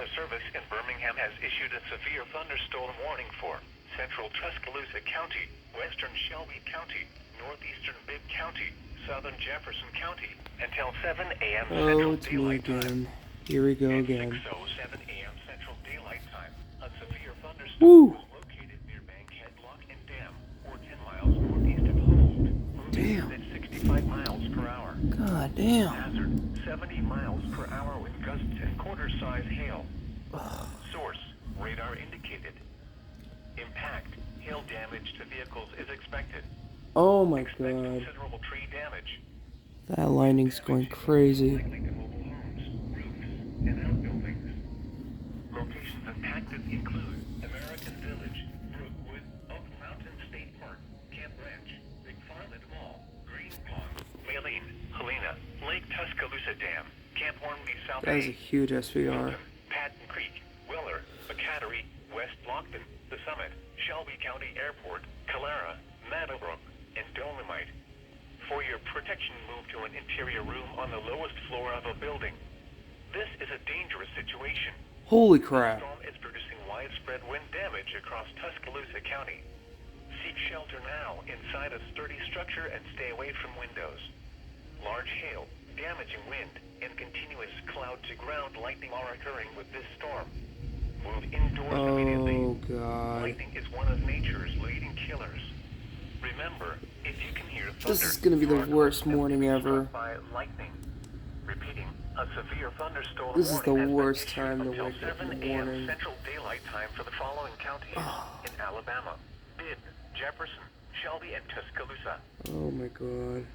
Weather Service in Birmingham has issued a severe thunderstorm warning for central Tuscaloosa County, western Shelby County, northeastern Bibb County, southern Jefferson County, until 7 a.m. Central it's Daylight me Time. again. Here we go At again. 6:07 a.m. Central Daylight Time, a severe thunderstorm Woo! was located near Bankhead Lock and Dam, or 10 miles northeast of Hold, moving Damn. at 65 miles per hour. God damn. Hazard, 70 miles per hour with gusts and quarter-size hail. Source, radar indicated. Impact, hail damage to vehicles is expected. Oh my Expect god. considerable tree damage. That lightning's going crazy. Likely to mobile homes, roofs, and outbuildings. Locations impacted include American Village, Brookwood, Oak Mountain State Park, Camp Ranch, McFarland Mall, Green Pond, Maline, Helena, Lake Tuscaloosa Dam, Camp Hornby South That is a Bay, huge SVR. Wilton, Patton Creek, Weller, McCattery, West Lockton, The Summit, Shelby County Airport, Calera, Meadowbrook, and Dolomite. For your protection, move to an interior room on the lowest floor of a building. This is a dangerous situation. Holy The crap. storm is producing widespread wind damage across Tuscaloosa County. Seek shelter now inside a sturdy structure and stay away from windows. Large hail, damaging wind, and continuous cloud-to-ground lightning are occurring with this storm. Move indoors immediately. Oh god. Lightning is one of nature's leading killers. Remember, if you can hear thunder, This is gonna be the you are worst close enough to morning be ever. struck by lightning. Repeating, a severe thunderstorm This is the warning has been worst issued time to until wake up in 7 the a.m. morning. Central Daylight Time for the following counties in Alabama: Bibb, Jefferson, Shelby, and Tuscaloosa. Oh my god.